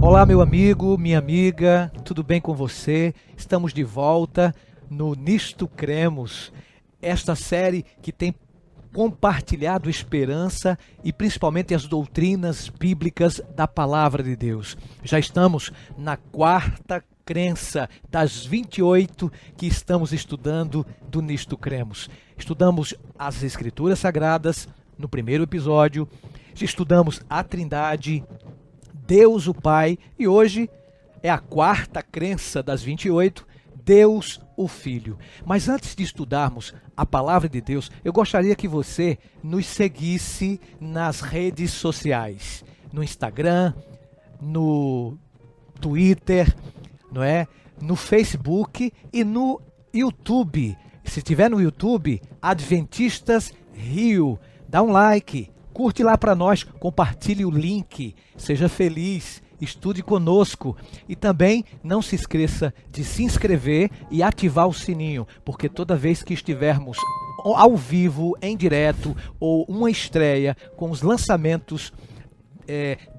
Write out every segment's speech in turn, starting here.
Olá, meu amigo, minha amiga, tudo bem com você? Estamos de volta no Nisto Cremos, esta série que tem compartilhado esperança e principalmente as doutrinas bíblicas da Palavra de Deus. Já estamos na quarta crença das 28 que estamos estudando do Nisto Cremos. Estudamos as Escrituras Sagradas no primeiro episódio, estudamos a Trindade, Deus o Pai, e hoje é a quarta crença das 28, Deus o Filho. Mas antes de estudarmos a Palavra de Deus, eu gostaria que você nos seguisse nas redes sociais, no Instagram, no Twitter, no Facebook e no YouTube. Se estiver no YouTube, Adventistas Rio, dá um like, curte lá para nós, compartilhe o link, seja feliz, estude conosco e também não se esqueça de se inscrever e ativar o sininho, porque toda vez que estivermos ao vivo, em direto ou uma estreia com os lançamentos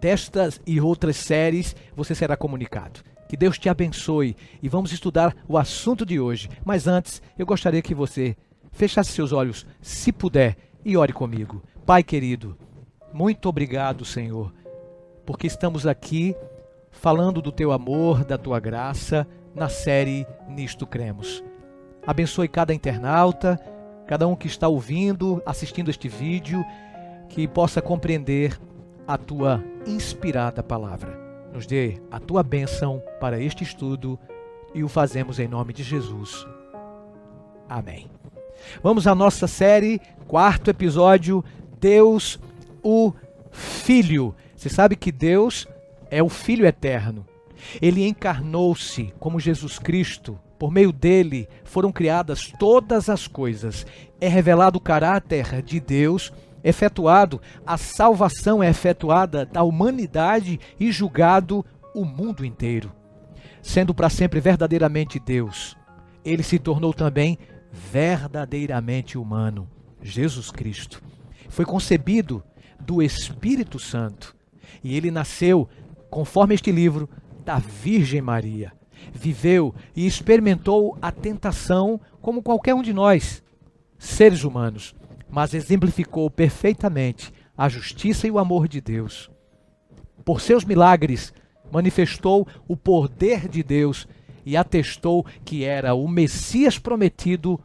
destas e outras séries, você será comunicado. Que Deus te abençoe e vamos estudar o assunto de hoje. Mas antes, eu gostaria que você fechasse seus olhos, se puder, e ore comigo. Pai querido, muito obrigado, Senhor, porque estamos aqui falando do Teu amor, da Tua graça, na série Nisto Cremos. Abençoe cada internauta, cada um que está ouvindo, assistindo este vídeo, que possa compreender a Tua inspirada palavra. Nos dê a Tua bênção para este estudo e o fazemos em nome de Jesus. Amém. Vamos à nossa série, quarto episódio, Deus o Filho. Você sabe que Deus é o Filho eterno. Ele encarnou-se como Jesus Cristo. Por meio dele foram criadas todas as coisas. É revelado o caráter de Deus, a salvação é efetuada da humanidade e julgado o mundo inteiro. Sendo para sempre verdadeiramente Deus, ele se tornou também verdadeiramente humano, Jesus Cristo. Foi concebido do Espírito Santo e ele nasceu, conforme este livro, da Virgem Maria. Viveu e experimentou a tentação como qualquer um de nós, seres humanos, mas exemplificou perfeitamente a justiça e o amor de Deus. Por seus milagres, manifestou o poder de Deus e atestou que era o Messias prometido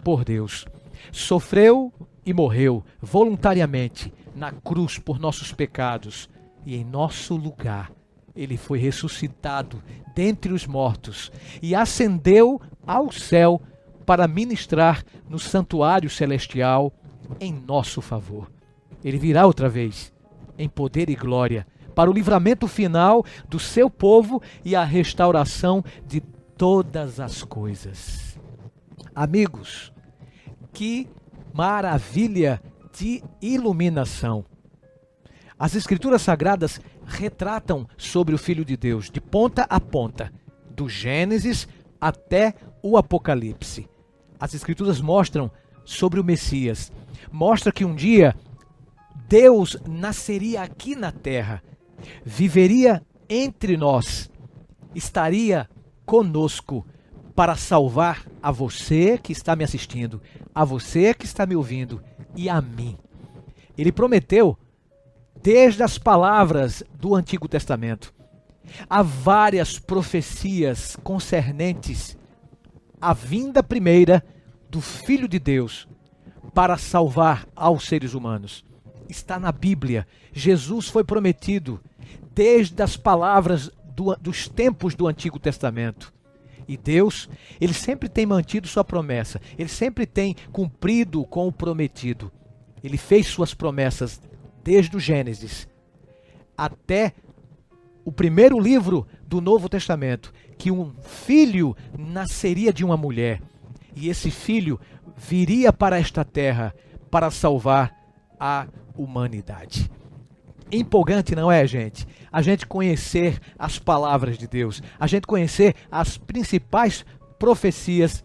por Deus. Sofreu e morreu voluntariamente na cruz por nossos pecados e em nosso lugar. Ele foi ressuscitado dentre os mortos e ascendeu ao céu para ministrar no santuário celestial em nosso favor. Ele virá outra vez em poder e glória para o livramento final do seu povo e a restauração de todas as coisas. Amigos, que maravilha de iluminação! As Escrituras Sagradas retratam sobre o Filho de Deus, de ponta a ponta, do Gênesis até o Apocalipse. As Escrituras mostram sobre o Messias, mostra que um dia Deus nasceria aqui na terra, viveria entre nós, estaria conosco para salvar a você que está me assistindo, a você que está me ouvindo e a mim. Ele prometeu desde as palavras do Antigo Testamento. Há várias profecias concernentes à vinda primeira do Filho de Deus para salvar aos seres humanos. Está na Bíblia. Jesus foi prometido desde as palavras dos tempos do Antigo Testamento. E Deus, ele sempre tem mantido sua promessa. Ele sempre tem cumprido com o prometido. Ele fez suas promessas desde o Gênesis até o primeiro livro do Novo Testamento, que um filho nasceria de uma mulher. E esse filho viria para esta terra para salvar a humanidade. Empolgante, não é, gente? A gente conhecer as palavras de Deus, a gente conhecer as principais profecias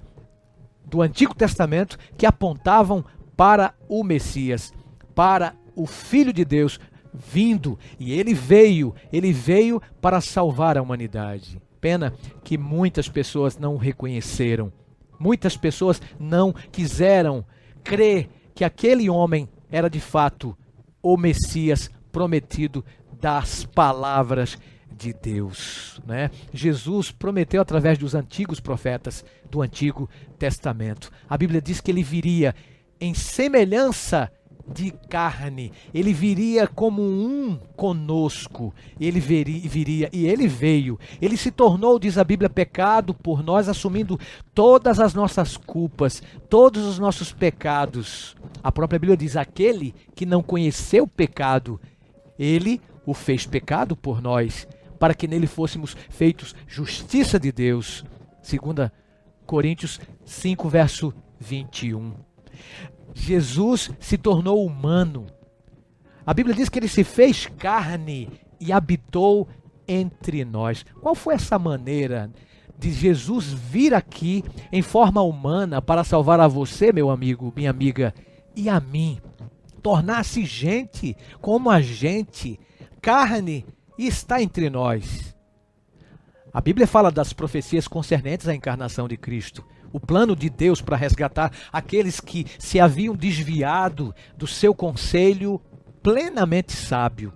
do Antigo Testamento que apontavam para o Messias, para o Filho de Deus vindo, e ele veio para salvar a humanidade. Pena que muitas pessoas não o reconheceram. Muitas pessoas não quiseram crer que aquele homem era de fato o Messias prometido das palavras de Deus, né? Jesus prometeu através dos antigos profetas do Antigo Testamento. A Bíblia diz que ele viria em semelhança de carne, ele viria como um conosco, ele viria e ele veio, ele se tornou, diz a Bíblia, pecado por nós, assumindo todas as nossas culpas, todos os nossos pecados. A própria Bíblia diz, aquele que não conheceu o pecado, ele o fez pecado por nós, para que nele fôssemos feitos justiça de Deus. 2 Coríntios 5, verso 21. Jesus se tornou humano. A Bíblia diz que ele se fez carne e habitou entre nós. Qual foi essa maneira de Jesus vir aqui em forma humana para salvar a você, meu amigo, minha amiga, e a mim? Tornar-se gente como a gente, carne, e está entre nós. A Bíblia fala das profecias concernentes à encarnação de Cristo. O plano de Deus para resgatar aqueles que se haviam desviado do seu conselho plenamente sábio.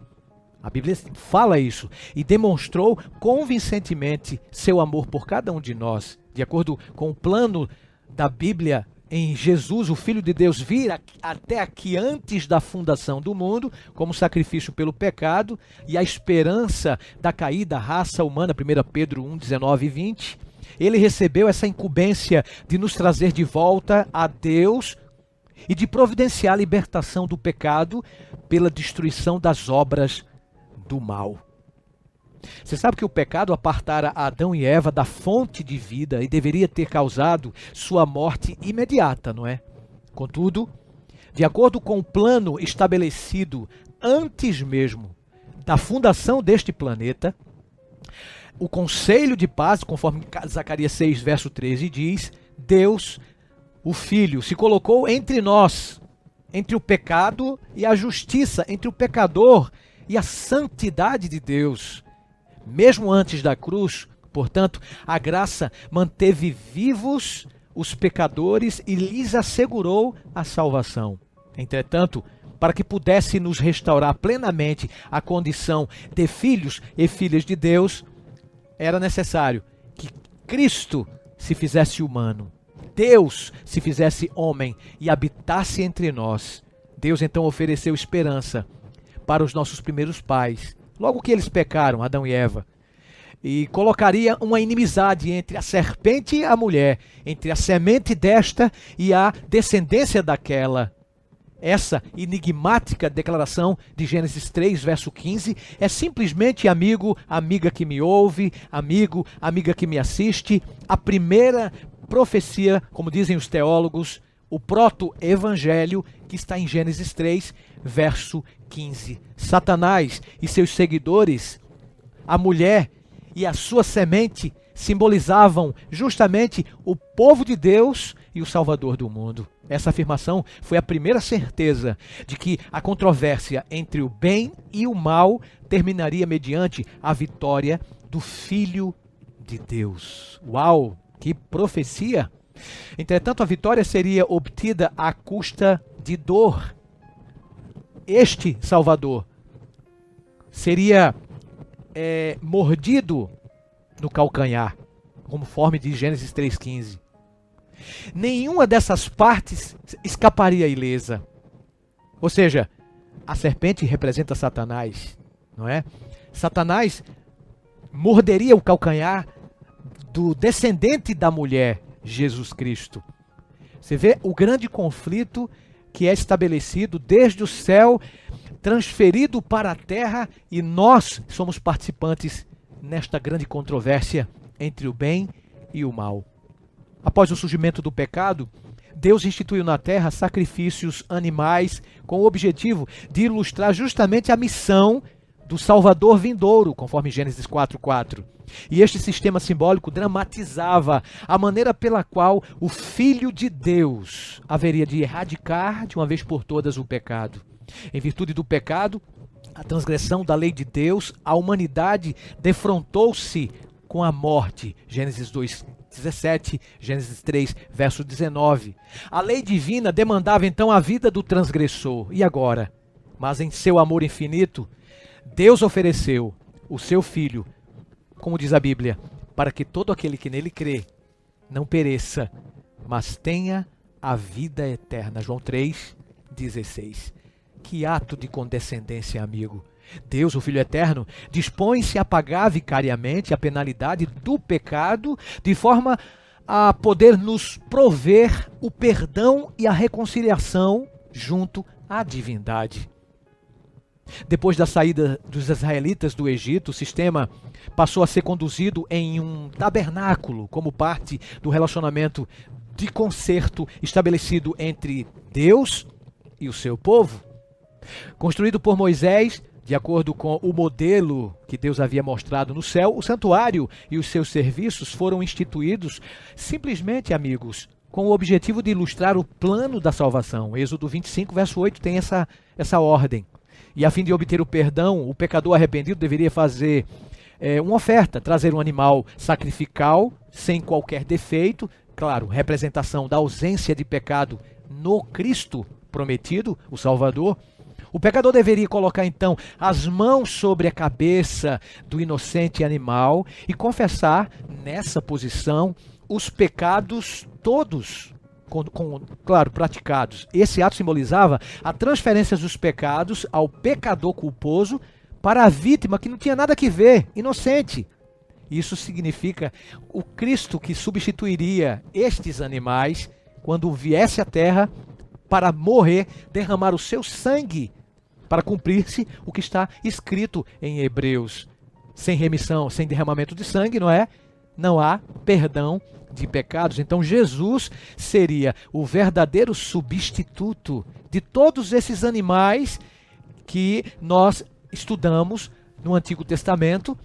A Bíblia fala isso e demonstrou convincentemente seu amor por cada um de nós. De acordo com o plano da Bíblia, em Jesus, o Filho de Deus, vir até aqui antes da fundação do mundo, como sacrifício pelo pecado, e a esperança da caída da raça humana, 1 Pedro 1, 19 e 20. Ele recebeu essa incumbência de nos trazer de volta a Deus e de providenciar a libertação do pecado pela destruição das obras do mal. Você sabe que o pecado apartara Adão e Eva da fonte de vida e deveria ter causado sua morte imediata, não é? Contudo, de acordo com o plano estabelecido antes mesmo da fundação deste planeta, o conselho de paz, conforme Zacarias 6, verso 13 diz, Deus, o Filho, se colocou entre nós, entre o pecado e a justiça, entre o pecador e a santidade de Deus. Mesmo antes da cruz, portanto, a graça manteve vivos os pecadores e lhes assegurou a salvação. Entretanto, para que pudesse nos restaurar plenamente a condição de filhos e filhas de Deus, era necessário que Cristo se fizesse humano, Deus se fizesse homem e habitasse entre nós. Deus então ofereceu esperança para os nossos primeiros pais, logo que eles pecaram, Adão e Eva, e colocaria uma inimizade entre a serpente e a mulher, entre a semente desta e a descendência daquela. Essa enigmática declaração de Gênesis 3, verso 15, é simplesmente, amigo, amiga que me ouve, amigo, amiga que me assiste, a primeira profecia, como dizem os teólogos, o proto-evangelho que está em Gênesis 3, verso 15. Satanás e seus seguidores, a mulher e a sua semente, simbolizavam justamente o povo de Deus e o Salvador do mundo. Essa afirmação foi a primeira certeza de que a controvérsia entre o bem e o mal terminaria mediante a vitória do Filho de Deus. Uau, que profecia! Entretanto, a vitória seria obtida à custa de dor. Este Salvador seria mordido no calcanhar, conforme diz Gênesis 3,15. Nenhuma dessas partes escaparia ilesa. Ou seja, a serpente representa Satanás, não é? Satanás morderia o calcanhar do descendente da mulher, Jesus Cristo. Você vê o grande conflito que é estabelecido desde o céu, transferido para a terra, e nós somos participantes nesta grande controvérsia entre o bem e o mal. Após o surgimento do pecado, Deus instituiu na terra sacrifícios animais com o objetivo de ilustrar justamente a missão do Salvador vindouro, conforme Gênesis 4:4. E este sistema simbólico dramatizava a maneira pela qual o Filho de Deus haveria de erradicar de uma vez por todas o pecado. Em virtude do pecado, a transgressão da lei de Deus, a humanidade defrontou-se com a morte. Gênesis 2:17, Gênesis 3, verso 19. A lei divina demandava então a vida do transgressor. E agora? Mas em seu amor infinito, Deus ofereceu o seu Filho, como diz a Bíblia, para que todo aquele que nele crê não pereça, mas tenha a vida eterna. João 3:16. Que ato de condescendência, amigo. Deus, o Filho Eterno, dispõe-se a pagar vicariamente a penalidade do pecado, de forma a poder nos prover o perdão e a reconciliação junto à divindade. Depois da saída dos israelitas do Egito, o sistema passou a ser conduzido em um tabernáculo, como parte do relacionamento de concerto estabelecido entre Deus e o seu povo. Construído por Moisés, de acordo com o modelo que Deus havia mostrado no céu, o santuário e os seus serviços foram instituídos simplesmente, amigos, com o objetivo de ilustrar o plano da salvação. Êxodo 25, verso 8 tem essa ordem. E a fim de obter o perdão, o pecador arrependido deveria fazer uma oferta, trazer um animal sacrificial, sem qualquer defeito, claro, representação da ausência de pecado no Cristo prometido, o Salvador. O pecador deveria colocar então as mãos sobre a cabeça do inocente animal e confessar nessa posição os pecados todos, claro, praticados. Esse ato simbolizava a transferência dos pecados ao pecador culposo para a vítima que não tinha nada que ver, inocente. Isso significa o Cristo que substituiria estes animais quando viesse à terra para morrer, derramar o seu sangue para cumprir-se o que está escrito em Hebreus. Sem remissão, sem derramamento de sangue, não é? Não há perdão de pecados. Então Jesus seria o verdadeiro substituto de todos esses animais que nós estudamos no Antigo Testamento,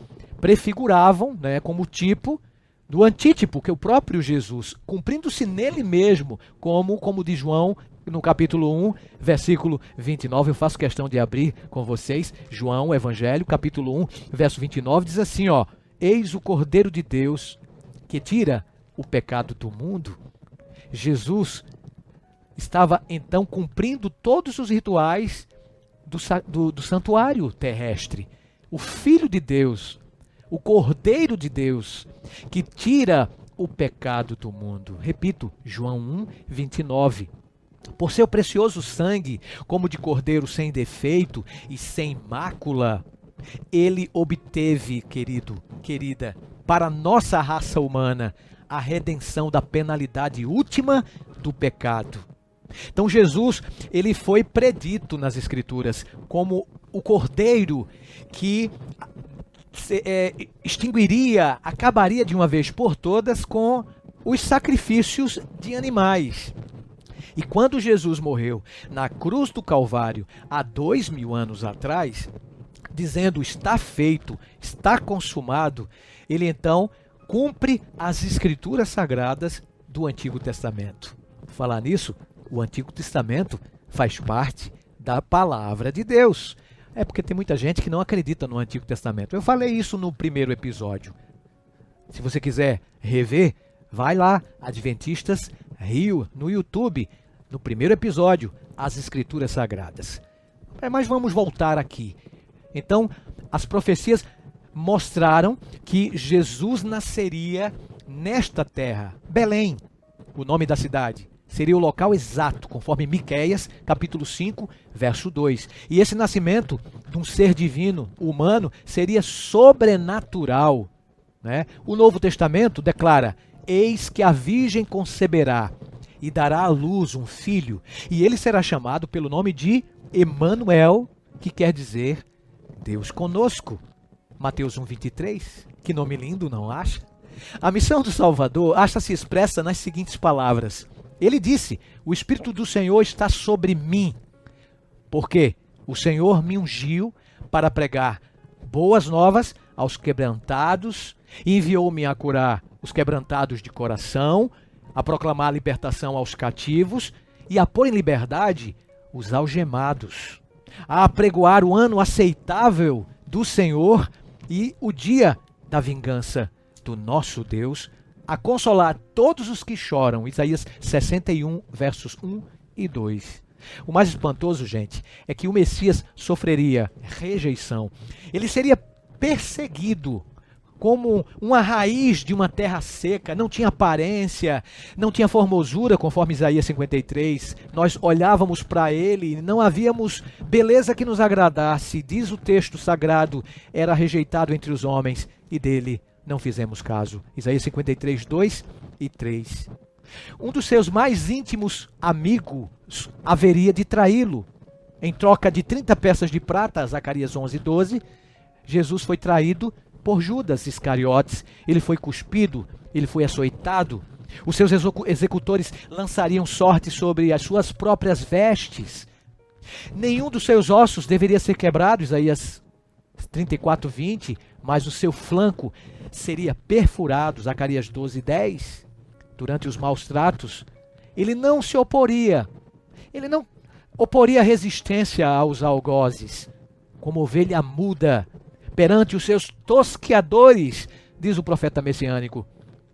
prefiguravam, né, como tipo do antítipo, que é o próprio Jesus, cumprindo-se nele mesmo, como diz João no capítulo 1, versículo 29, eu faço questão de abrir com vocês, João, Evangelho, capítulo 1, verso 29, diz assim, ó: eis o Cordeiro de Deus que tira o pecado do mundo. Jesus estava então cumprindo todos os rituais do santuário terrestre. O Filho de Deus, o Cordeiro de Deus, que tira o pecado do mundo. Repito, João 1, 29. Por seu precioso sangue, como de cordeiro sem defeito e sem mácula, ele obteve, querido, querida, para nossa raça humana, a redenção da penalidade última do pecado. Então Jesus, ele foi predito nas Escrituras como o cordeiro que extinguiria, acabaria de uma vez por todas com os sacrifícios de animais. E quando Jesus morreu na cruz do Calvário, há 2000 anos atrás, dizendo está feito, está consumado, ele então cumpre as Escrituras Sagradas do Antigo Testamento. Por falar nisso, o Antigo Testamento faz parte da Palavra de Deus. É porque tem muita gente que não acredita no Antigo Testamento. Eu falei isso no primeiro episódio. Se você quiser rever, vai lá, Adventistas Rio, no YouTube, no primeiro episódio, as Escrituras Sagradas. Mas vamos voltar aqui. Então, as profecias mostraram que Jesus nasceria nesta terra, Belém, o nome da cidade. Seria o local exato, conforme Miqueias, capítulo 5, verso 2. E esse nascimento de um ser divino, humano, seria sobrenatural, né? O Novo Testamento declara: eis que a virgem conceberá e dará à luz um filho, e ele será chamado pelo nome de Emanuel, que quer dizer Deus conosco. Mateus 1, 23. Que nome lindo, não acha? A missão do Salvador acha-se expressa nas seguintes palavras. Ele disse: o Espírito do Senhor está sobre mim, porque o Senhor me ungiu para pregar boas novas aos quebrantados, e enviou-me a curar os quebrantados de coração, a proclamar a libertação aos cativos e a pôr em liberdade os algemados. a apregoar o ano aceitável do Senhor e o dia da vingança do nosso Deus, a consolar todos os que choram. Isaías 61, versos 1 e 2. O mais espantoso, gente, é que o Messias sofreria rejeição. Ele seria perseguido como uma raiz de uma terra seca, não tinha aparência, não tinha formosura, conforme Isaías 53. Nós olhávamos para ele e não havíamos beleza que nos agradasse. Diz o texto sagrado, era rejeitado entre os homens e dele não fizemos caso. Isaías 53, 2 e 3. Um dos seus mais íntimos amigos haveria de traí-lo. Em troca de 30 peças de prata, Zacarias 11, 12, Jesus foi traído por Judas Iscariotes. Ele foi cuspido, ele foi açoitado. Os seus executores lançariam sorte sobre as suas próprias vestes. Nenhum dos seus ossos deveria ser quebrado, Isaías 34, 20, mas o seu flanco seria perfurado, Zacarias 12, 10. Durante os maus tratos, ele não se oporia. Ele não oporia resistência aos algozes. Como ovelha muda perante os seus tosqueadores, diz o profeta messiânico,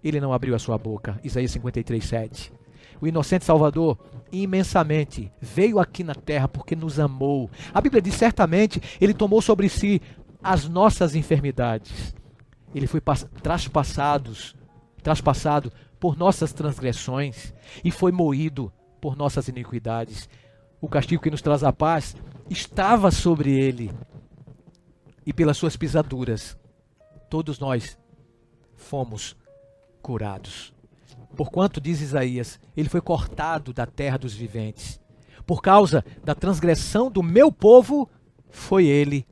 ele não abriu a sua boca. Isaías 53, 7. O inocente Salvador, imensamente, veio aqui na terra porque nos amou. A Bíblia diz, certamente, ele tomou sobre si as nossas enfermidades. Ele foi traspassado por nossas transgressões e foi moído por nossas iniquidades. O castigo que nos traz a paz estava sobre ele, e pelas suas pisaduras todos nós fomos curados. Porquanto, diz Isaías, ele foi cortado da terra dos viventes. Por causa da transgressão do meu povo, foi ele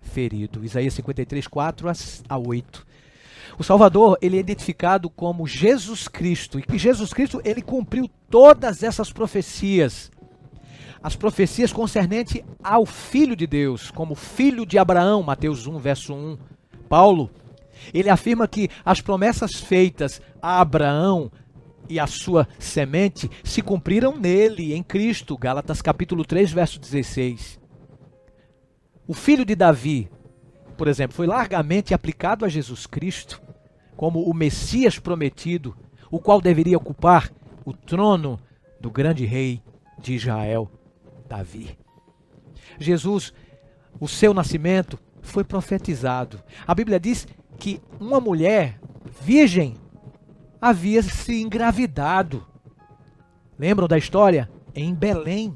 ferido. Isaías 53, 4 a 8. O Salvador, ele é identificado como Jesus Cristo. E que Jesus Cristo, ele cumpriu todas essas profecias. As profecias concernentes ao Filho de Deus, como filho de Abraão, Mateus 1, verso 1. Paulo, ele afirma que as promessas feitas a Abraão e a sua semente se cumpriram nele, em Cristo. Gálatas capítulo 3, verso 16. O filho de Davi, por exemplo, foi largamente aplicado a Jesus Cristo como o Messias prometido, o qual deveria ocupar o trono do grande rei de Israel, Davi. Jesus, o seu nascimento foi profetizado. A Bíblia diz que uma mulher virgem havia se engravidado. Lembram da história? Em Belém.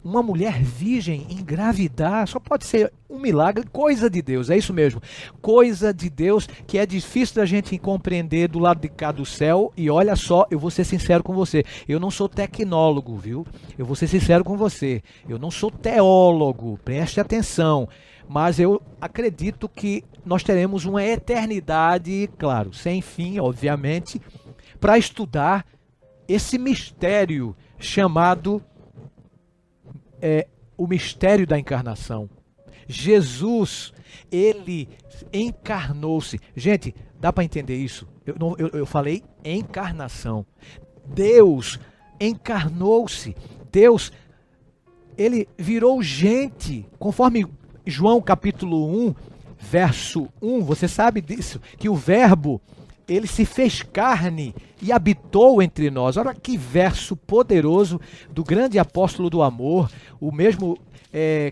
Uma mulher virgem engravidar só pode ser um milagre, coisa de Deus, é isso mesmo. Coisa de Deus que é difícil da gente compreender do lado de cá do céu. E olha só, eu vou ser sincero com você, eu não sou tecnólogo, viu? Eu vou ser sincero com você, eu não sou teólogo, preste atenção. Mas eu acredito que nós teremos uma eternidade, claro, sem fim, obviamente, para estudar esse mistério chamado o mistério da encarnação. Jesus, ele encarnou-se. Gente, dá para entender isso? Eu falei encarnação. Deus encarnou-se. Deus, ele virou gente, conforme João capítulo 1, verso 1, você sabe disso, que o verbo, ele se fez carne e habitou entre nós. Olha que verso poderoso do grande apóstolo do amor, o mesmo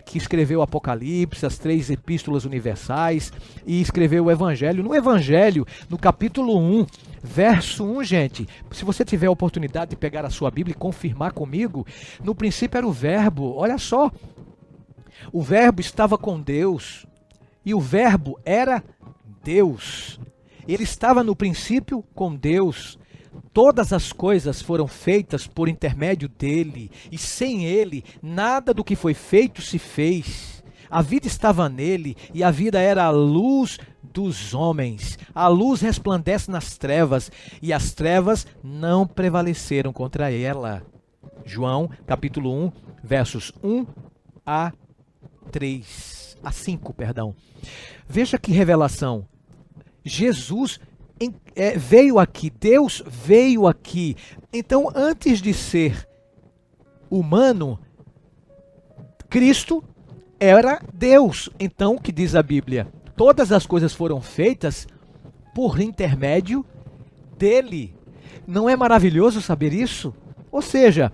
que escreveu o Apocalipse, as 3 epístolas universais, e escreveu o Evangelho. No Evangelho, no capítulo 1, verso 1, gente, se você tiver a oportunidade de pegar a sua Bíblia e confirmar comigo, no princípio era o verbo. Olha só, o verbo estava com Deus, e o verbo era Deus. Ele estava no princípio com Deus. Todas as coisas foram feitas por intermédio dele, e sem ele, nada do que foi feito se fez. A vida estava nele, e a vida era a luz dos homens. A luz resplandece nas trevas, e as trevas não prevaleceram contra ela. João, capítulo 1, versos 1 a 5, perdão. Veja que revelação. Jesus veio aqui, Deus veio aqui. Então, antes de ser humano, Cristo era Deus. Então, o que diz a Bíblia? Todas as coisas foram feitas por intermédio dele. Não é maravilhoso saber isso? Ou seja,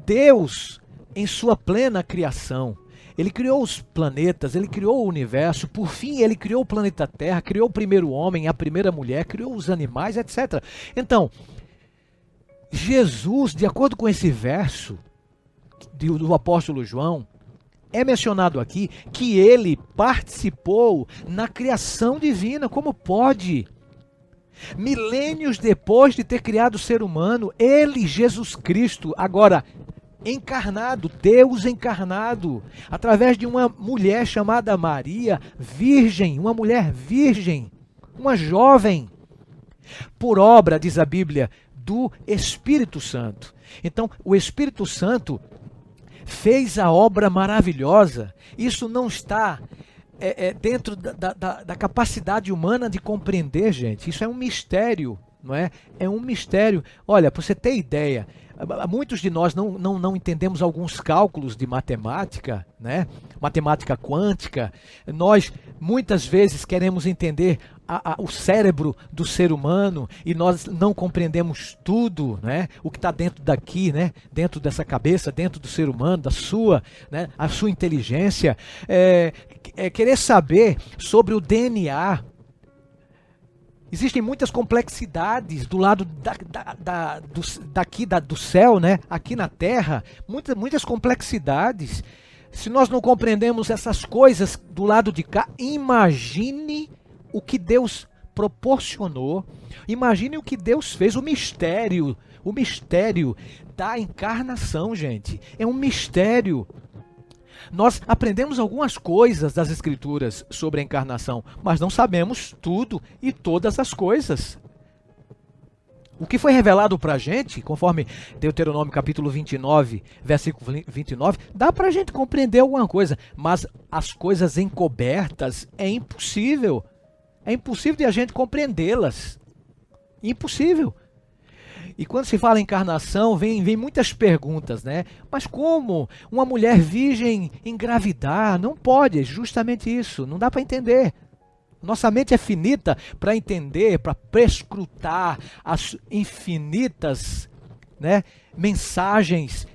Deus, em sua plena criação, ele criou os planetas, ele criou o universo, por fim ele criou o planeta Terra, criou o primeiro homem, a primeira mulher, criou os animais, etc. Então, Jesus, de acordo com esse verso do apóstolo João, é mencionado aqui que ele participou na criação divina. Como pode? Milênios depois de ter criado o ser humano, ele, Jesus Cristo, agora encarnado, Deus encarnado, através de uma mulher chamada Maria, virgem, uma mulher virgem, uma jovem, por obra, diz a Bíblia, do Espírito Santo. Então, o Espírito Santo fez a obra maravilhosa. Isso não está dentro da capacidade humana de compreender, gente. Isso é um mistério, não é? É um mistério. Olha, para você ter ideia, muitos de nós não entendemos alguns cálculos de matemática, né? Matemática quântica. Nós muitas vezes queremos entender o cérebro do ser humano e nós não compreendemos tudo, né? O que está dentro daqui, né? Dentro dessa cabeça, dentro do ser humano, da sua, né? A sua inteligência. Querer saber sobre o DNA. Existem muitas complexidades do lado do céu, né? Aqui na Terra, muitas complexidades. Se nós não compreendemos essas coisas do lado de cá, imagine o que Deus proporcionou, imagine o que Deus fez, o mistério da encarnação, gente. É um mistério. Nós aprendemos algumas coisas das Escrituras sobre a encarnação, mas não sabemos tudo e todas as coisas. O que foi revelado para a gente, conforme Deuteronômio capítulo 29, versículo 29, dá para a gente compreender alguma coisa, mas as coisas encobertas é impossível. É impossível de a gente compreendê-las. Impossível. E quando se fala em encarnação, vem muitas perguntas, né? Mas como uma mulher virgem engravidar? Não pode, é justamente isso. Não dá para entender. Nossa mente é finita para entender, para prescrutar as infinitas, né, mensagens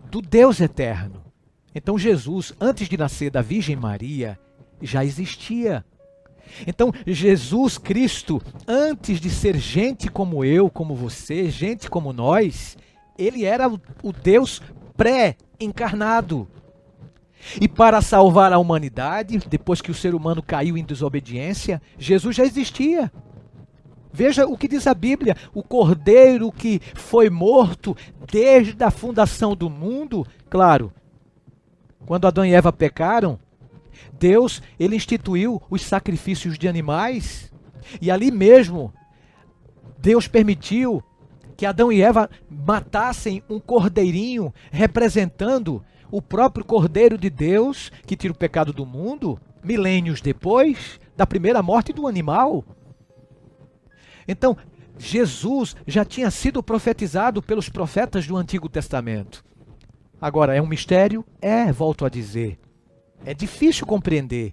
do Deus eterno. Então Jesus, antes de nascer da Virgem Maria, já existia. Então, Jesus Cristo, antes de ser gente como eu, como você, gente como nós, ele era o Deus pré-encarnado. E para salvar a humanidade, depois que o ser humano caiu em desobediência, Jesus já existia. Veja o que diz a Bíblia, o Cordeiro que foi morto desde a fundação do mundo. Claro, quando Adão e Eva pecaram, Deus, ele instituiu os sacrifícios de animais, e ali mesmo Deus permitiu que Adão e Eva matassem um cordeirinho representando o próprio Cordeiro de Deus que tira o pecado do mundo, milênios depois da primeira morte do animal. Então, Jesus já tinha sido profetizado pelos profetas do Antigo Testamento. Agora, é um mistério? Volto a dizer. É difícil compreender,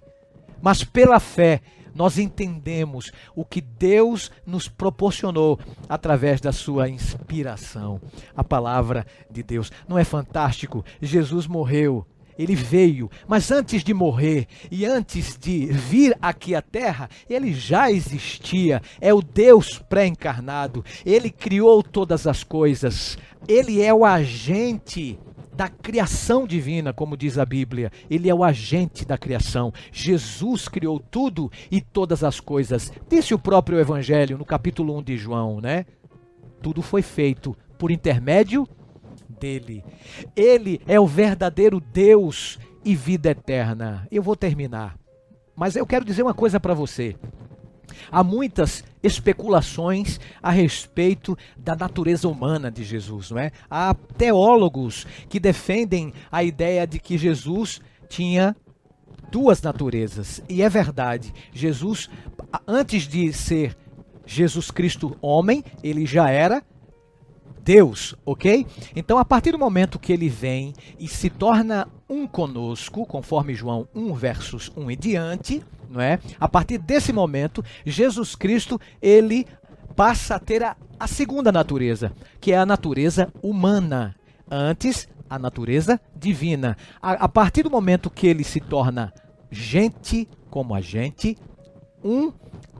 mas pela fé nós entendemos o que Deus nos proporcionou através da sua inspiração, a palavra de Deus. Não é fantástico? Jesus morreu, ele veio, mas antes de morrer e antes de vir aqui à terra, ele já existia, é o Deus pré-encarnado, ele criou todas as coisas, ele é o agente da criação divina, como diz a Bíblia. Ele é o agente da criação. Jesus criou tudo e todas as coisas. Disse o próprio Evangelho no capítulo 1 de João, né? Tudo foi feito por intermédio dele. Ele é o verdadeiro Deus e vida eterna. Eu vou terminar, mas eu quero dizer uma coisa para você. Há muitas especulações a respeito da natureza humana de Jesus, não é? Há teólogos que defendem a ideia de que Jesus tinha duas naturezas. E é verdade, Jesus, antes de ser Jesus Cristo homem, ele já era Deus, ok? Então, a partir do momento que ele vem e se torna um conosco, conforme João 1, versos 1 em diante, não é? A partir desse momento, Jesus Cristo, ele passa a ter a segunda natureza, que é a natureza humana. Antes, a natureza divina. A partir do momento que ele se torna gente como a gente, um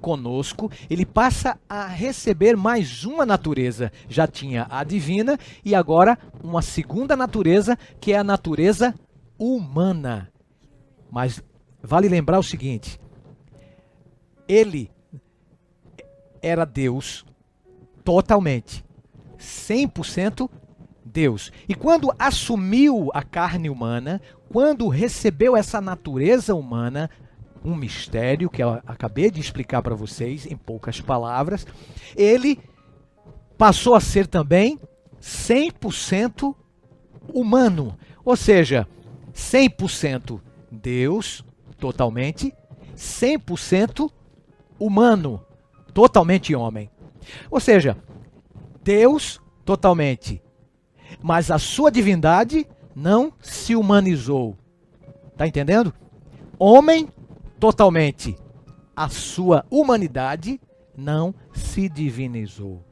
conosco, ele passa a receber mais uma natureza. Já tinha a divina e agora uma segunda natureza, que é a natureza humana. Mas vale lembrar o seguinte: ele era Deus totalmente, 100% Deus. E quando assumiu a carne humana, quando recebeu essa natureza humana, um mistério que eu acabei de explicar para vocês em poucas palavras, ele passou a ser também 100% humano, ou seja, 100% Deus, totalmente, 100% humano, totalmente homem. Ou seja, Deus totalmente, mas a sua divindade não se humanizou. Tá entendendo? Homem totalmente, a sua humanidade não se divinizou.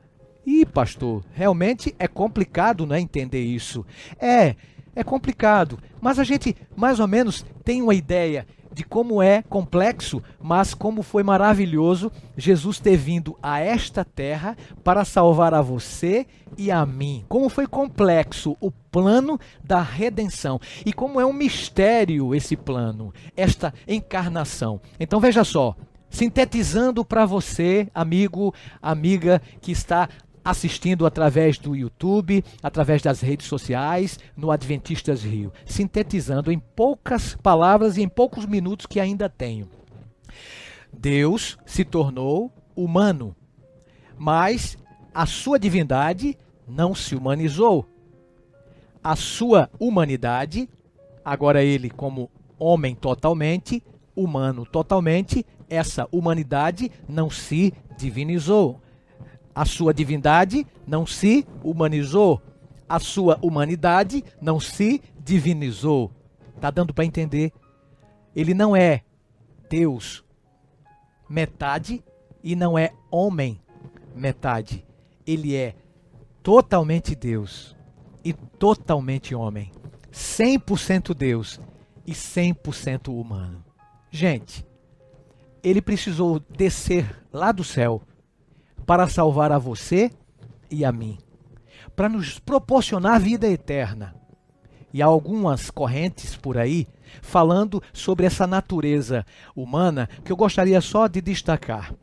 E pastor, realmente é complicado, né, entender isso. É complicado, mas a gente mais ou menos tem uma ideia de como é complexo, mas como foi maravilhoso Jesus ter vindo a esta terra para salvar a você e a mim. Como foi complexo o plano da redenção e como é um mistério esse plano, esta encarnação. Então veja só, sintetizando para você, amigo, amiga que está assistindo através do YouTube, através das redes sociais, no Adventistas Rio. Sintetizando em poucas palavras e em poucos minutos que ainda tenho. Deus se tornou humano, mas a sua divindade não se humanizou. A sua humanidade, agora ele como homem totalmente, humano totalmente, essa humanidade não se divinizou. A sua divindade não se humanizou. A sua humanidade não se divinizou. Tá dando para entender? Ele não é Deus metade e não é homem metade. Ele é totalmente Deus e totalmente homem. 100% Deus e 100% humano. Gente, ele precisou descer lá do céu para salvar a você e a mim, para nos proporcionar vida eterna. E há algumas correntes por aí falando sobre essa natureza humana que eu gostaria só de destacar.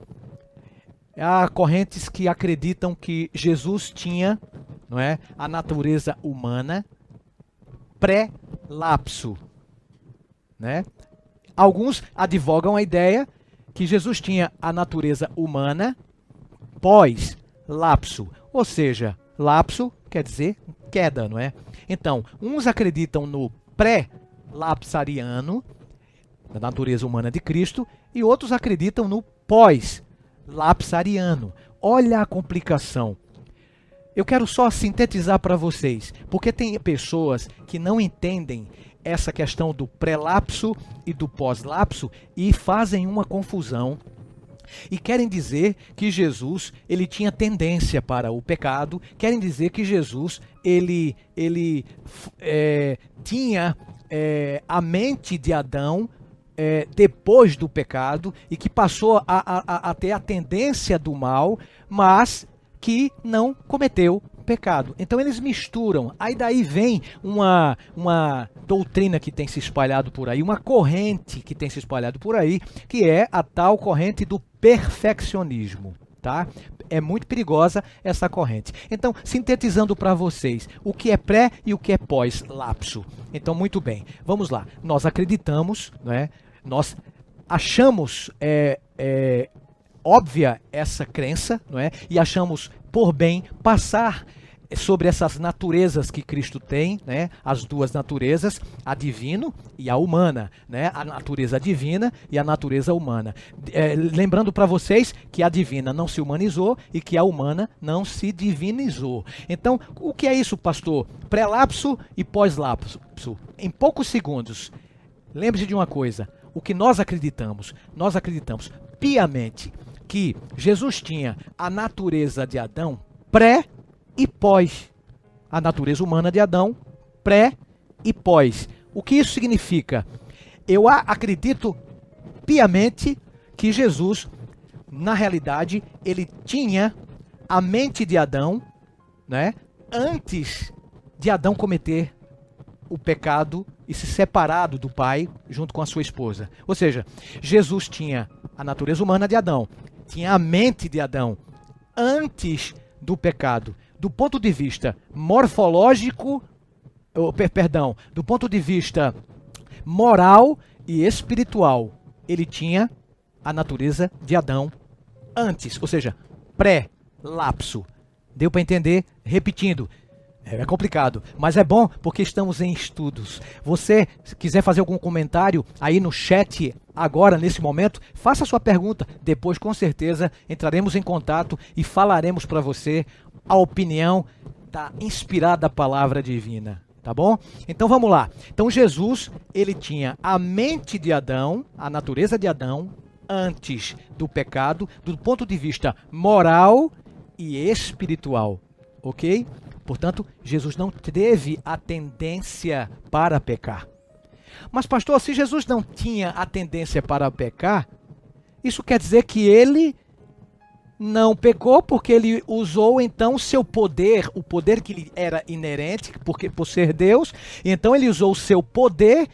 Há correntes que acreditam que Jesus tinha, não é, a natureza humana pré-lapso, né? Alguns advogam a ideia que Jesus tinha a natureza humana pós-lapso, ou seja, lapso quer dizer queda, não é? Então, uns acreditam no pré-lapsariano, da natureza humana de Cristo, e outros acreditam no pós-lapsariano. Olha a complicação. Eu quero só sintetizar para vocês, porque tem pessoas que não entendem essa questão do pré-lapso e do pós-lapso e fazem uma confusão. E querem dizer que Jesus ele tinha tendência para o pecado, querem dizer que Jesus ele tinha a mente de Adão depois do pecado e que passou a ter a tendência do mal, mas que não cometeu pecado. Então eles misturam. Aí daí vem uma doutrina que tem se espalhado por aí, uma corrente que tem se espalhado por aí, que é a tal corrente do perfeccionismo, tá? É muito perigosa essa corrente. Então, sintetizando para vocês, o que é pré e o que é pós-lapso. Então, muito bem, vamos lá. Nós acreditamos, né? Nós achamos óbvia essa crença, não é? E achamos por bem passar sobre essas naturezas que Cristo tem, né? As duas naturezas, a divino e a humana, né? A natureza divina e a natureza humana. Lembrando para vocês que a divina não se humanizou e que a humana não se divinizou. Então, o que é isso, pastor? Pré-lapso e pós-lapso. Em poucos segundos, lembre-se de uma coisa. O que nós acreditamos piamente que Jesus tinha a natureza de Adão pré e pós. A natureza humana de Adão, pré e pós. O que isso significa? Eu acredito piamente que Jesus, na realidade, ele tinha a mente de Adão, né, antes de Adão cometer o pecado e se separado do pai junto com a sua esposa. Ou seja, Jesus tinha a natureza humana de Adão, tinha a mente de Adão antes do pecado. Do ponto de vista morfológico, do ponto de vista moral e espiritual, ele tinha a natureza de Adão antes, ou seja, pré-lapso. Deu para entender? Repetindo. É complicado, mas é bom porque estamos em estudos. Você, se quiser fazer algum comentário aí no chat agora, nesse momento, faça a sua pergunta. Depois, com certeza, entraremos em contato e falaremos para você a opinião da inspirada palavra divina. Tá bom? Então vamos lá. Então Jesus, ele tinha a mente de Adão, a natureza de Adão, antes do pecado, do ponto de vista moral e espiritual. Ok? Portanto, Jesus não teve a tendência para pecar. Mas, pastor, se Jesus não tinha a tendência para pecar, isso quer dizer que ele não pecou porque ele usou, então, o seu poder, o poder que lhe era inerente, porque por ser Deus, então ele usou o seu poder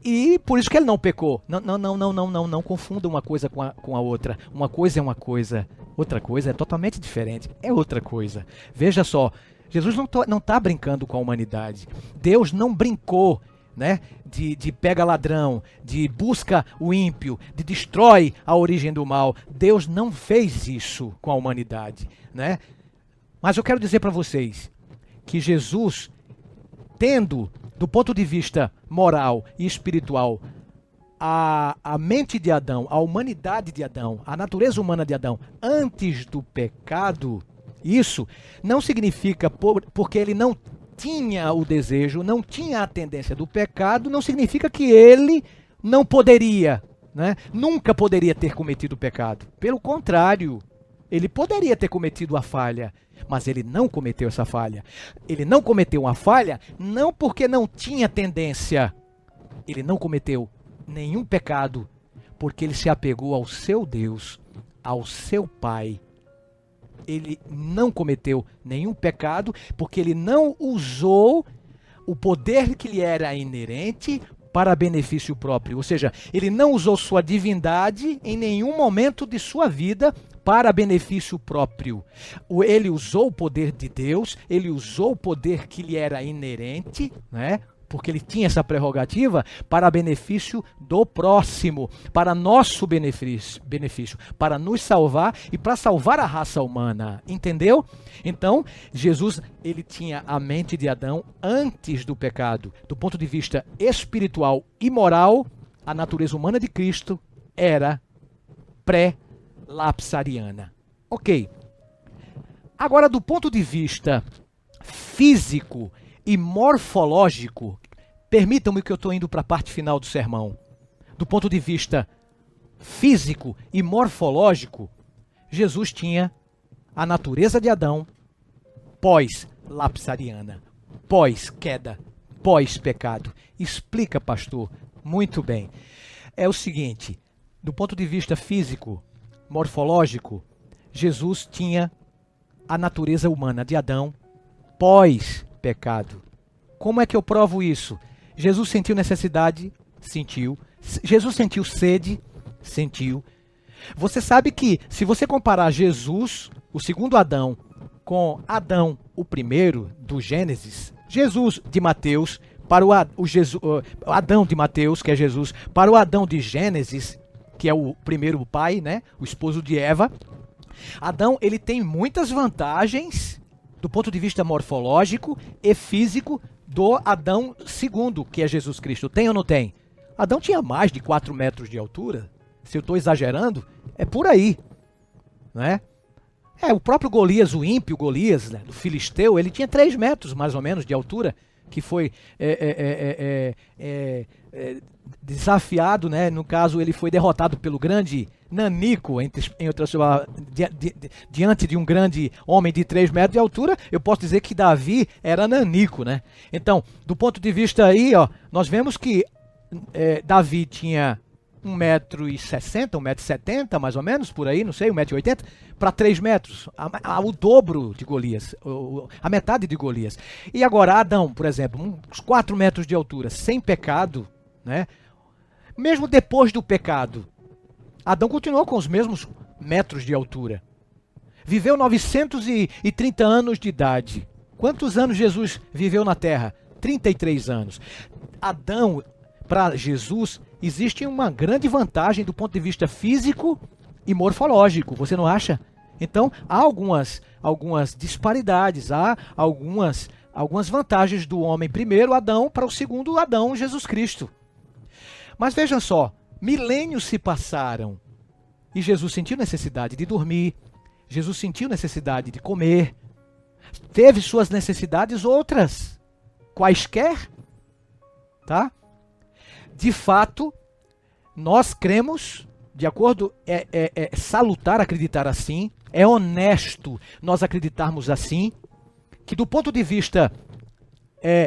e por isso que ele não pecou. Não confunda uma coisa com a outra. Uma coisa é uma coisa, outra coisa é totalmente diferente, é outra coisa. Veja só, Jesus não está brincando com a humanidade. Deus não brincou, né, de pega ladrão, de busca o ímpio, de destrói a origem do mal. Deus não fez isso com a humanidade, né? Mas eu quero dizer para vocês que Jesus, tendo, do ponto de vista moral e espiritual, a mente de Adão, a humanidade de Adão, a natureza humana de Adão, antes do pecado, isso não significa, porque ele não tinha o desejo, não tinha a tendência do pecado, não significa que ele não poderia, né? Nunca poderia ter cometido o pecado. Pelo contrário, ele poderia ter cometido a falha, mas ele não cometeu essa falha. Ele não cometeu uma falha não porque não tinha tendência. Ele não cometeu nenhum pecado porque ele se apegou ao seu Deus, ao seu Pai. Ele não cometeu nenhum pecado porque ele não usou o poder que lhe era inerente para benefício próprio. Ou seja, ele não usou sua divindade em nenhum momento de sua vida para benefício próprio. Ele usou o poder de Deus, ele usou o poder que lhe era inerente, né? Porque ele tinha essa prerrogativa para benefício do próximo, para nosso benefício, para nos salvar e para salvar a raça humana. Entendeu? Então, Jesus, ele tinha a mente de Adão antes do pecado. Do ponto de vista espiritual e moral, a natureza humana de Cristo era pré-lapsariana. Ok. Agora, do ponto de vista físico e morfológico, permitam-me que eu estou indo para a parte final do sermão. Do ponto de vista físico e morfológico, Jesus tinha a natureza de Adão pós-lapsariana, pós-queda, pós-pecado. Explica, pastor. Muito bem. É o seguinte, do ponto de vista físico, morfológico, Jesus tinha a natureza humana de Adão pós-pecado. Como é que eu provo isso? Jesus sentiu necessidade? Sentiu. Jesus sentiu sede? Sentiu. Você sabe que, se você comparar Jesus, o segundo Adão, com Adão, o primeiro do Gênesis, Jesus de Mateus, para o Adão de Mateus, que é Jesus, para o Adão de Gênesis, que é o primeiro pai, né, o esposo de Eva, Adão, ele tem muitas vantagens do ponto de vista morfológico e físico do Adão segundo, que é Jesus Cristo. Tem ou não tem? Adão tinha mais de 4 metros de altura. Se eu estou exagerando, é por aí, não é? O próprio Golias, o ímpio Golias, né, do Filisteu, ele tinha 3 metros mais ou menos de altura, que foi desafiado, né? No caso, ele foi derrotado pelo grande Nanico, diante de um grande homem de 3 metros de altura. Eu posso dizer que Davi era Nanico, né? Então, do ponto de vista aí, ó, nós vemos que Davi tinha 1,60 m, 1,70 m, mais ou menos, por aí, não sei, 1,80 m, para 3 metros, o dobro de Golias, a metade de Golias. E agora, Adão, por exemplo, uns 4 metros de altura, sem pecado, né? Mesmo depois do pecado, Adão continuou com os mesmos metros de altura. Viveu 930 anos de idade. Quantos anos Jesus viveu na Terra? 33 anos. Adão, para Jesus, existe uma grande vantagem do ponto de vista físico e morfológico, você não acha? Então, há algumas disparidades, há algumas vantagens do homem primeiro Adão para o segundo Adão, Jesus Cristo. Mas vejam só, milênios se passaram e Jesus sentiu necessidade de dormir, Jesus sentiu necessidade de comer, teve suas necessidades outras, quaisquer, tá? De fato, nós cremos, de acordo, é salutar acreditar assim, é honesto nós acreditarmos assim, que do ponto de vista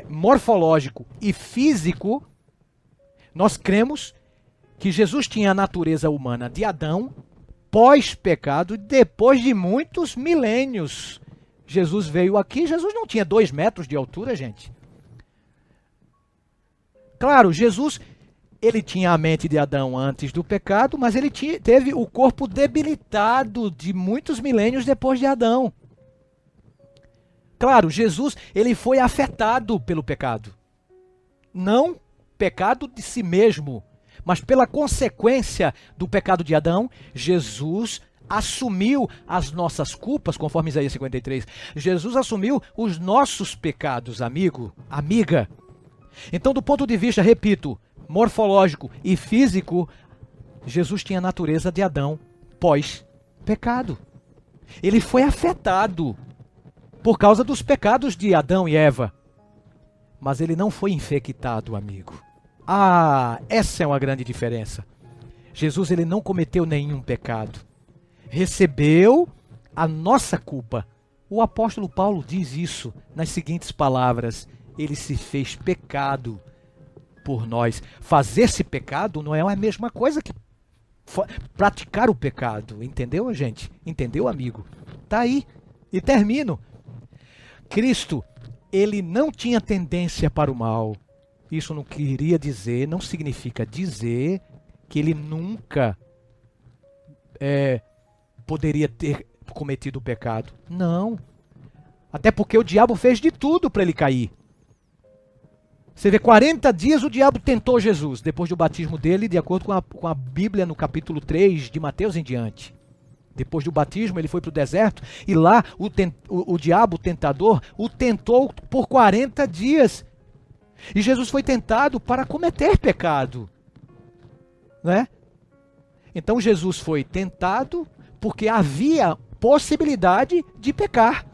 morfológico e físico, nós cremos que Jesus tinha a natureza humana de Adão, pós-pecado, depois de muitos milênios. Jesus veio aqui, Jesus não tinha 2 metros de altura, gente. Claro, Jesus, ele tinha a mente de Adão antes do pecado, mas ele teve o corpo debilitado de muitos milênios depois de Adão. Claro, Jesus, ele foi afetado pelo pecado. Não pecado de si mesmo, mas pela consequência do pecado de Adão, Jesus assumiu as nossas culpas, conforme Isaías 53. Jesus assumiu os nossos pecados, amigo, amiga. Então, do ponto de vista, repito, morfológico e físico, Jesus tinha a natureza de Adão pós-pecado. Ele foi afetado por causa dos pecados de Adão e Eva. Mas ele não foi infectado, amigo. Essa é uma grande diferença. Jesus, ele não cometeu nenhum pecado. Recebeu a nossa culpa. O apóstolo Paulo diz isso nas seguintes palavras: ele se fez pecado por nós. Fazer-se pecado não é a mesma coisa que praticar o pecado. Entendeu, gente? Entendeu, amigo? Tá aí. E termino. Cristo, ele não tinha tendência para o mal. Isso não queria dizer, não significa dizer que ele nunca poderia ter cometido o pecado. Não. Até porque o diabo fez de tudo para ele cair. Você vê, 40 dias o diabo tentou Jesus, depois do batismo dele, de acordo com a Bíblia no capítulo 3 de Mateus em diante. Depois do batismo, ele foi para o deserto e lá o diabo, o tentador, o tentou por 40 dias. E Jesus foi tentado para cometer pecado, né? Então Jesus foi tentado porque havia possibilidade de pecar,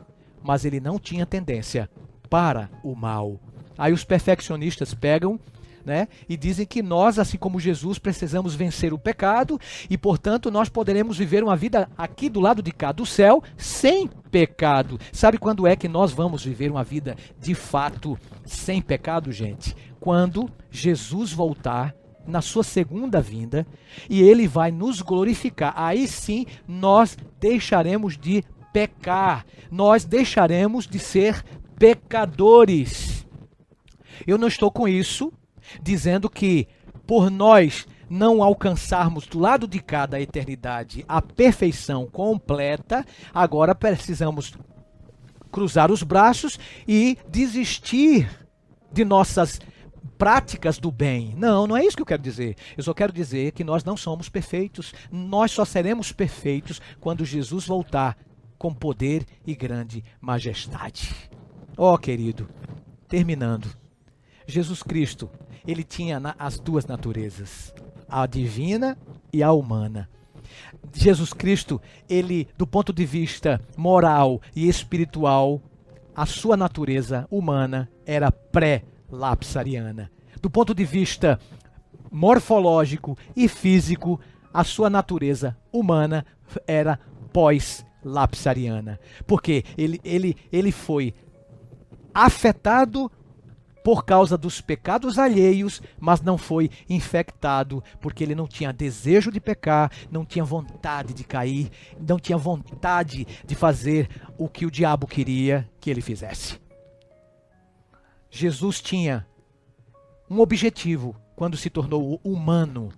mas ele não tinha tendência para o mal. Aí os perfeccionistas pegam, né, e dizem que nós, assim como Jesus, precisamos vencer o pecado e, portanto, nós poderemos viver uma vida aqui do lado de cá do céu sem pecado. Sabe quando é que nós vamos viver uma vida de fato sem pecado, gente? Quando Jesus voltar na sua segunda vinda e ele vai nos glorificar. Aí sim nós deixaremos de pecar, nós deixaremos de ser pecadores. Eu não estou com isso dizendo que por nós não alcançarmos do lado de cá da eternidade a perfeição completa, agora precisamos cruzar os braços e desistir de nossas práticas do bem. Não, não é isso que eu quero dizer. Eu só quero dizer que nós não somos perfeitos. Nós só seremos perfeitos quando Jesus voltar com poder e grande majestade. Ó, querido, terminando, Jesus Cristo, ele tinha as duas naturezas, a divina e a humana. Jesus Cristo, ele, do ponto de vista moral e espiritual, a sua natureza humana era pré-lapsariana. Do ponto de vista morfológico e físico, a sua natureza humana era pós-lapsariana. Porque ele foi afetado por causa dos pecados alheios, mas não foi infectado, porque ele não tinha desejo de pecar, não tinha vontade de cair, não tinha vontade de fazer o que o diabo queria que ele fizesse. Jesus tinha um objetivo quando se tornou humano.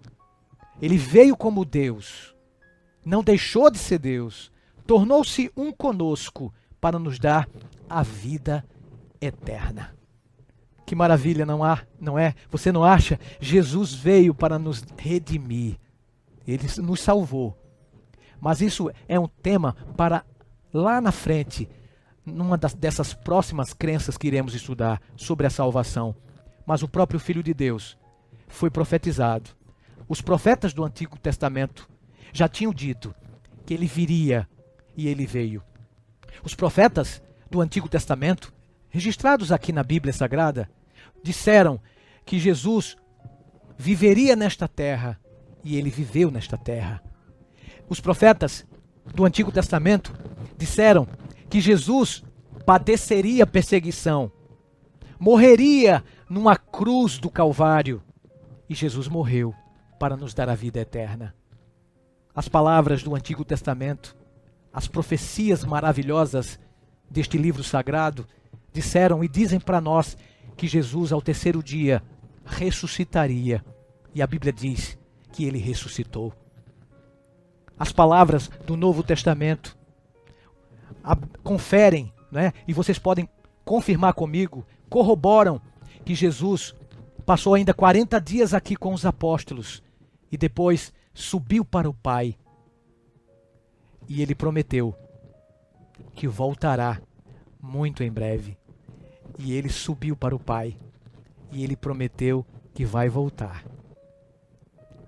Ele veio como Deus, não deixou de ser Deus, tornou-se um conosco para nos dar a vida eterna. Que maravilha, não é? Você não acha? Jesus veio para nos redimir. Ele nos salvou. Mas isso é um tema para lá na frente, numa dessas próximas crenças que iremos estudar sobre a salvação. Mas o próprio Filho de Deus foi profetizado. Os profetas do Antigo Testamento já tinham dito que ele viria e ele veio. Os profetas do Antigo Testamento, registrados aqui na Bíblia Sagrada, disseram que Jesus viveria nesta terra e ele viveu nesta terra. Os profetas do Antigo Testamento disseram que Jesus padeceria perseguição, morreria numa cruz do Calvário e Jesus morreu para nos dar a vida eterna. As palavras do Antigo Testamento, as profecias maravilhosas deste livro sagrado disseram e dizem para nós que Jesus, ao terceiro dia, ressuscitaria. E a Bíblia diz que ele ressuscitou. As palavras do Novo Testamento conferem, né? E vocês podem confirmar comigo, corroboram que Jesus passou ainda 40 dias aqui com os apóstolos e depois subiu para o Pai. E ele prometeu que voltará muito em breve. E ele subiu para o Pai. E ele prometeu que vai voltar.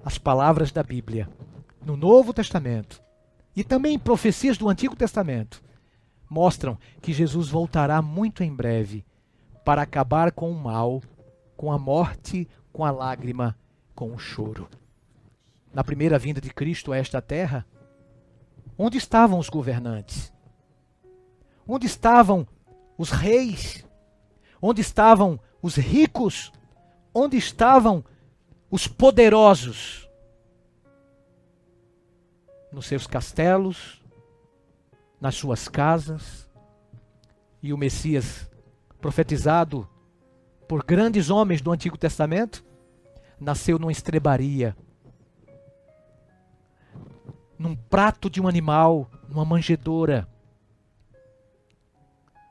As palavras da Bíblia, no Novo Testamento, e também profecias do Antigo Testamento, mostram que Jesus voltará muito em breve para acabar com o mal, com a morte, com a lágrima, com o choro. Na primeira vinda de Cristo a esta terra, onde estavam os governantes? Onde estavam os reis? Onde estavam os ricos? Onde estavam os poderosos? Nos seus castelos, nas suas casas. E o Messias, profetizado por grandes homens do Antigo Testamento, nasceu numa estrebaria, num prato de um animal, numa manjedoura,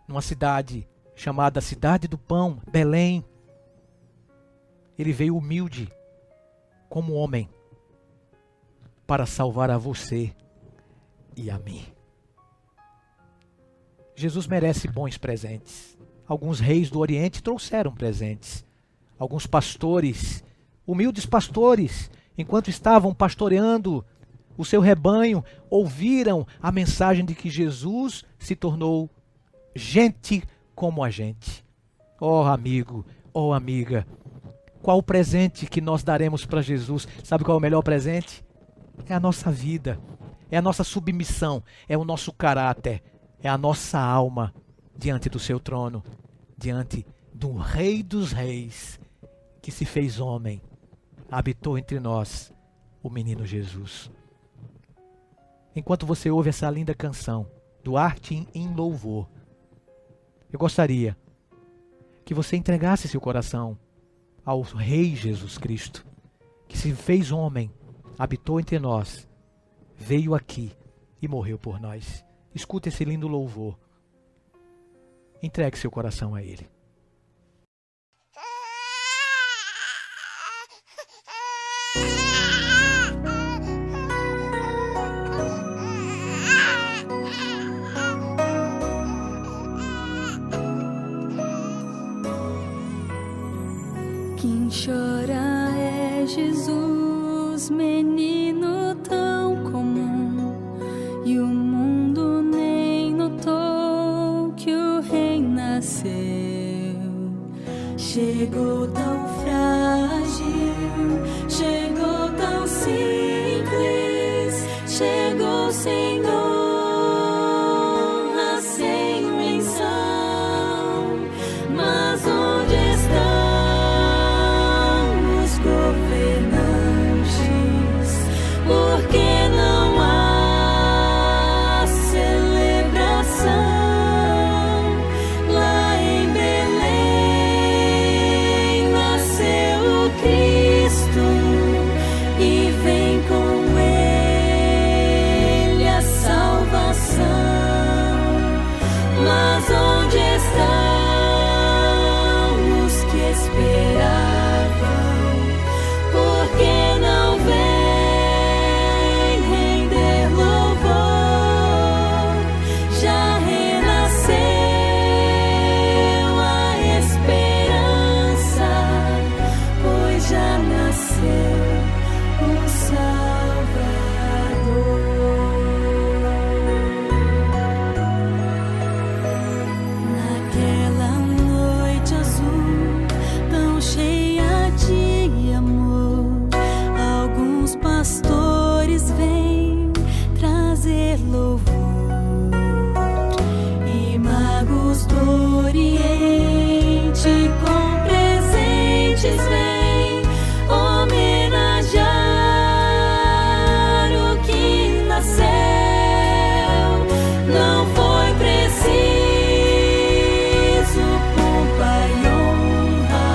numa cidade chamada Cidade do Pão, Belém. Ele veio humilde, como homem, para salvar a você e a mim. Jesus merece bons presentes. Alguns reis do Oriente trouxeram presentes. Alguns pastores, humildes pastores, enquanto estavam pastoreando o seu rebanho, ouviram a mensagem de que Jesus se tornou gente como a gente. Oh amigo, oh amiga, qual o presente que nós daremos para Jesus? Sabe qual é o melhor presente? É a nossa vida, é a nossa submissão, é o nosso caráter, é a nossa alma diante do seu trono, diante do Rei dos Reis, que se fez homem, habitou entre nós, o menino Jesus. Enquanto você ouve essa linda canção do Arte em Louvor, eu gostaria que você entregasse seu coração ao Rei Jesus Cristo, que se fez homem, habitou entre nós, veio aqui e morreu por nós. Escuta esse lindo louvor. Entregue seu coração a Ele. menino tão comum e o mundo nem notou que o rei nasceu. Chegou tão frágil, chegou tão simples, chegou sem honra, sem menção. Mas onde estão os governantes? Porque não há celebração lá em Belém? Nasceu o Cristo e vem com ele a salvação. Mas onde estão os que esperavam? Porque não vem render louvor? Já renasceu a esperança, pois já nasceu o Salvador. Naquela noite azul, tão cheia de amor, alguns pastores vêm trazer louvor, e magos do Oriente com presentes vêm homenagear o que nasceu. Não foi preciso pompa e honra,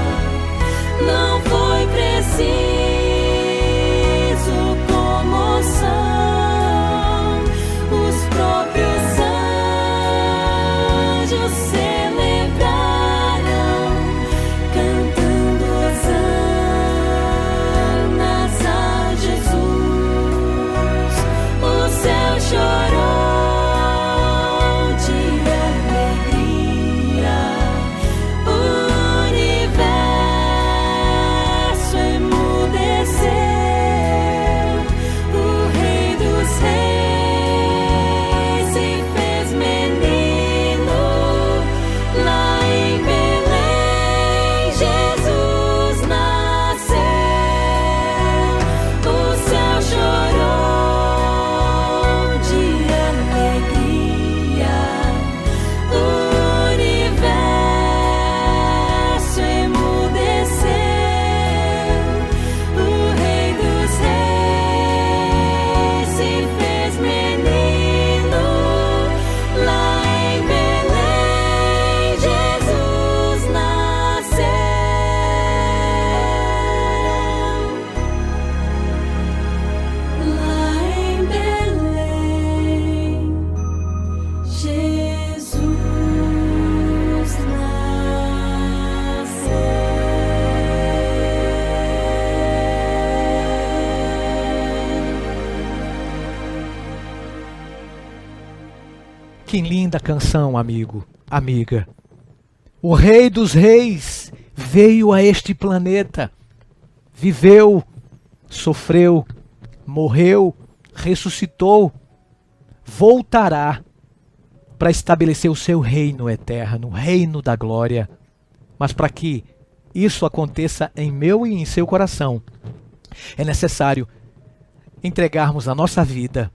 não foi preciso comoção. Os próprios anjos celebraram, cantando hosanas a Jesus. O céu chorou de alegria, o universo emudeceu. O Rei dos Reis se fez menino lá em Belém. Jesus nasceu. O céu chorou de alegria, o universo emudeceu. O Rei dos Reis se fez menino lá em Belém. Jesus nasceu. Lá em Belém, Jesus nasceu. Que linda canção, amigo, amiga. O Rei dos Reis veio a este planeta, viveu, sofreu, morreu, ressuscitou, voltará para estabelecer o seu reino eterno, o reino da glória. Mas para que isso aconteça em meu e em seu coração, é necessário entregarmos a nossa vida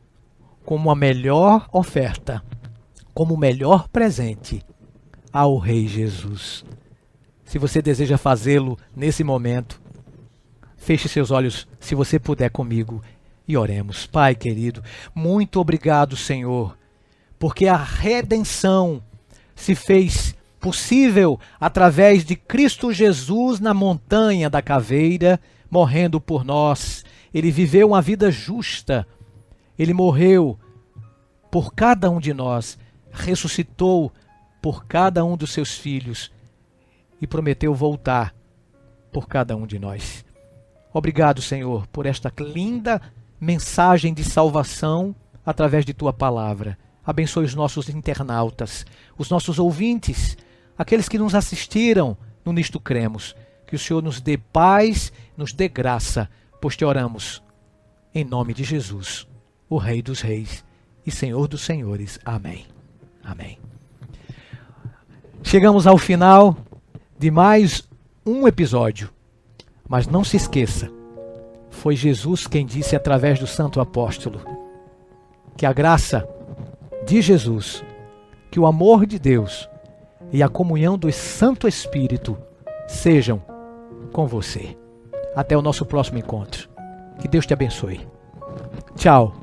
como a melhor oferta, como o melhor presente ao Rei Jesus. Se você deseja fazê-lo nesse momento, feche seus olhos, se você puder, comigo, e oremos. Pai querido, muito obrigado, Senhor, porque a redenção se fez possível através de Cristo Jesus na montanha da caveira, morrendo por nós. Ele viveu uma vida justa, ele morreu por cada um de nós, ressuscitou por cada um dos seus filhos e prometeu voltar por cada um de nós. Obrigado, Senhor, por esta linda mensagem de salvação através de Tua palavra. Abençoe os nossos internautas, os nossos ouvintes, aqueles que nos assistiram no Nisto Cremos. Que o Senhor nos dê paz, nos dê graça, pois te oramos em nome de Jesus, o Rei dos Reis e Senhor dos Senhores. Amém. Amém. Chegamos ao final de mais um episódio, mas não se esqueça, foi Jesus quem disse através do Santo Apóstolo que a graça de Jesus, que o amor de Deus e a comunhão do Santo Espírito sejam com você. Até o nosso próximo encontro. Que Deus te abençoe. Tchau.